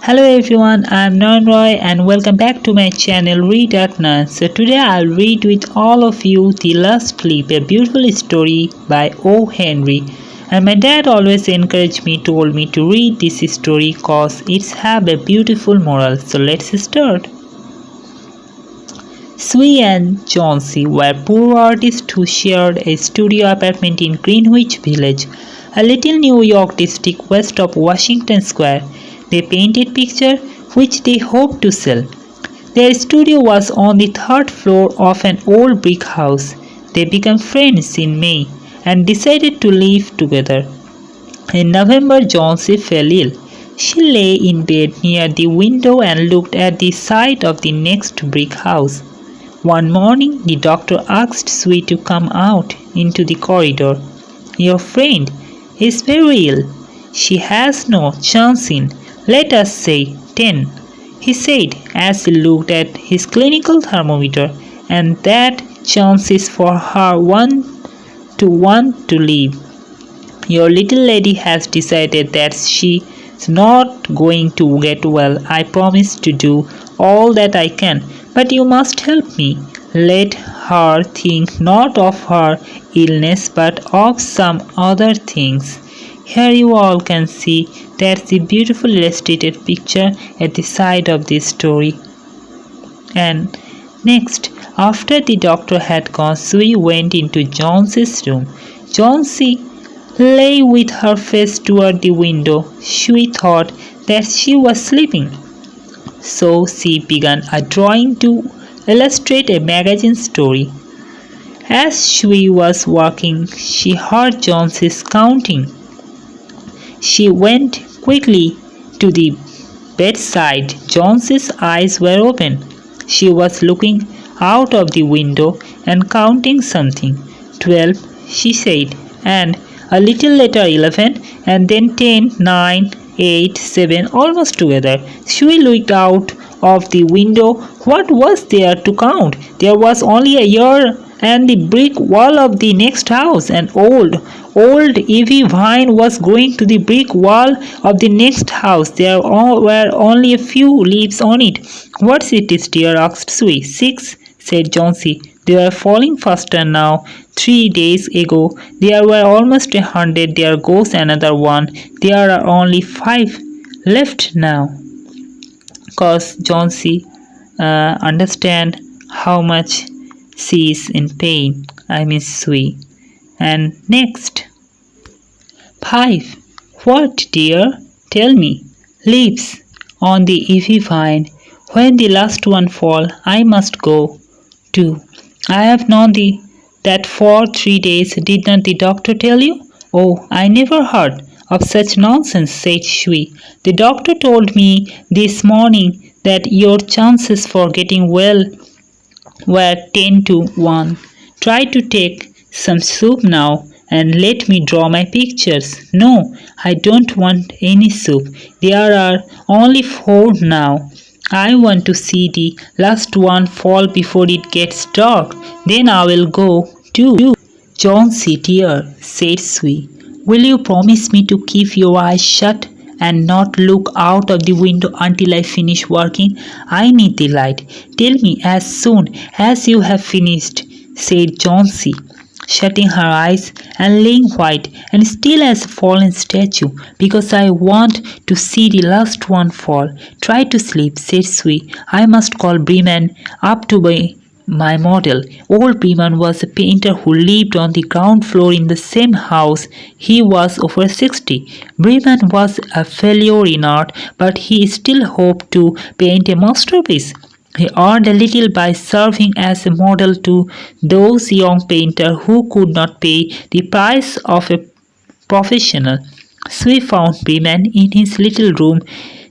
Hello everyone, I'm Nanroy and welcome back to my channel Read at Nine. So today I'll read with all of you The Last Sleep, a beautiful story by O. Henry. And my dad always encouraged me, told me to read this story cause it's have a beautiful moral. So let's start. Sue and Johnsy were poor artists who shared a studio apartment in Greenwich Village, a little New York district west of Washington Square. They painted pictures which they hoped to sell. Their studio was on the third floor of an old brick house. They became friends in May and decided to live together. In November, Johnsy fell ill. She lay in bed near the window and looked at the side of the next brick house. One morning, the doctor asked Sue to come out into the corridor. Your friend is very ill. She has no chance in, let us say, 10, he said as he looked at his clinical thermometer, and that chance is for her 1 to 1 to live. Your little lady has decided that she's not going to get well. I promise to do all that I can, but you must help me. Let her think not of her illness but of some other things. Here you all can see that's the beautiful illustrated picture at the side of this story. And next, after the doctor had gone, Sue went into Johnsy's room. Johnsy lay with her face toward the window. Sue thought that she was sleeping. So she began a drawing to illustrate a magazine story. As she was working, she heard Johnsy's counting. She went quickly to the bedside. Johnsy's eyes were open. She was looking out of the window and counting something. 12, she said, and a little later 11, and then 10, 9, 8, 7, almost together. She looked out of the window. What was there to count? There was only a year and the brick wall of the next house. An old ivy vine was growing to the brick wall of the next house. There were only a few leaves on it. What's it, dear? Asked Sue. 6, said Johnsy. They were falling faster now. 3 days ago there were almost 100. There goes another one. There are only 5 left now. Cause Johnsy understand how much she is in pain. I mean Sue. And next. 5. What, dear? Tell me. Leaves on the ivy vine. When the last one fall, I must go too. I have known that for 3 days. Did not the doctor tell you? Oh, I never heard of such nonsense, said Shui. The doctor told me this morning that your chances for getting well were 10 to 1. Try to take some soup now and let me draw my pictures. No, I don't want any soup. There are only 4 now. I want to see the last one fall before it gets dark. Then I will go too. Johnsy, dear, said Sue, will you promise me to keep your eyes shut and not look out of the window until I finish working? I need the light. Tell me as soon as you have finished, said Johnsy, shutting her eyes and laying white and still as a fallen statue, because I want to see the last one fall. Try to sleep, said Sue. I must call Breman up to be my model. Old Breman was a painter who lived on the ground floor in the same house. He was over 60. Breman was a failure in art, but he still hoped to paint a masterpiece. He earned a little by serving as a model to those young painters who could not pay the price of a professional. Sue found Breman in his little room.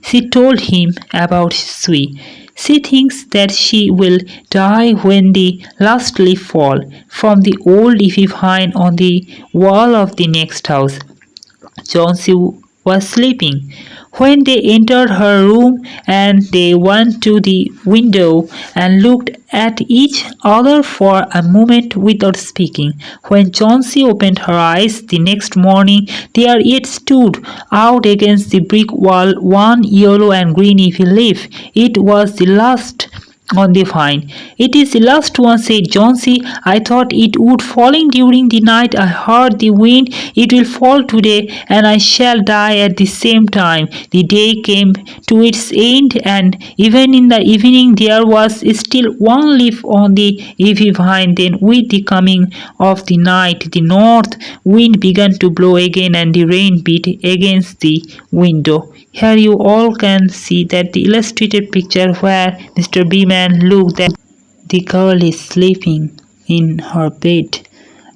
She told him about Sue. She thinks that she will die when the last leaf fall from the old ivy vine on the wall of the next house. Johnsy was sleeping. When they entered her room and they went to the window and looked at each other for a moment without speaking. When Chauncey opened her eyes the next morning, there it stood out against the brick wall, one yellow and green ivy leaf. It was the last on the vine. It is the last one, said Chauncey. I thought it would falling during the night. I heard the wind. It will fall today, and I shall die at the same time. The day came to its end, and even in the evening there was still one leaf on the ivy vine. Then, with the coming of the night, the north wind began to blow again, and the rain beat against the window. Here you all can see that the illustrated picture where Mr. Beeman looked at the girl is sleeping in her bed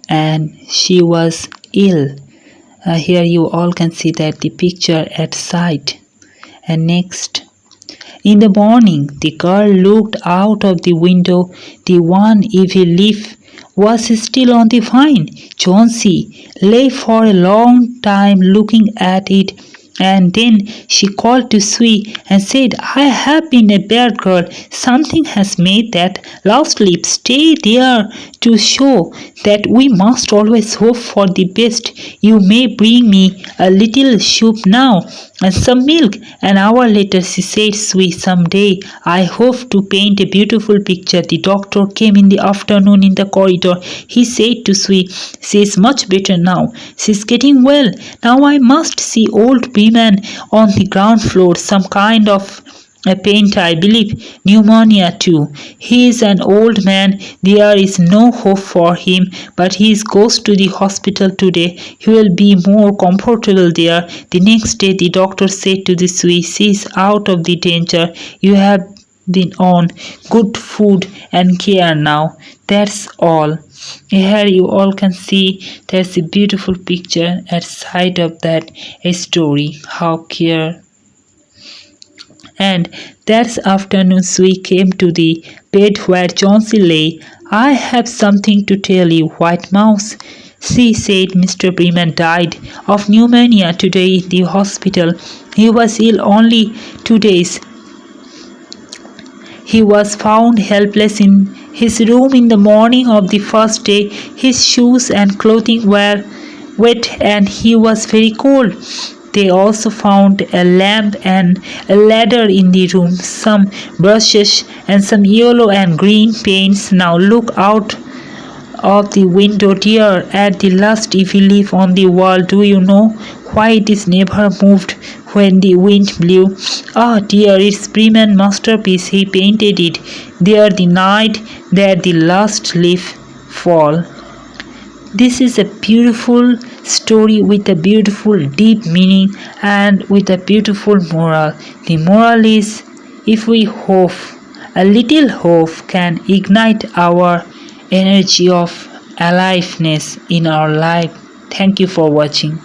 and she was ill. Here you all can see that the picture at side. And next, in the morning, the girl looked out of the window. The one ivy leaf was still on the vine. Chauncey lay for a long time looking at it, and then she called to Sui and said, I have been a bad girl. Something has made that lost leaf stay there to show that we must always hope for the best. You may bring me a little soup now and some milk. An hour later she said, Sui, someday I hope to paint a beautiful picture. The doctor came in the afternoon in the corridor. He said to Sui, she is much better now. She is getting well. Now I must see old Beeman on the ground floor. Some kind of a paint, I believe. Pneumonia too. He is an old man. There is no hope for him, but he goes to the hospital today. He will be more comfortable there. The next day the doctor said to the Sui, she is out of the danger. You have been on good food and care now. That's all. Here you all can see there's a beautiful picture at side of that story. How care. And that afternoon Sui came to the bed where Chauncey lay. I have something to tell you, White Mouse. She said Mr. Beeman died of pneumonia today in the hospital. He was ill only 2 days. He was found helpless in his room in the morning of the first day. His shoes and clothing were wet and he was very cold. They also found a lamp and a ladder in the room, some brushes and some yellow and green paints. Now look out of the window, dear, at the last ivy leaf on the wall. Do you know why it is never moved when the wind blew? Ah, dear, it's Beeman's masterpiece. He painted it there the night that the last leaf fall. This is a beautiful story with a beautiful deep meaning and with a beautiful moral. The moral is, if we hope, a little hope can ignite our energy of aliveness in our life. Thank you for watching.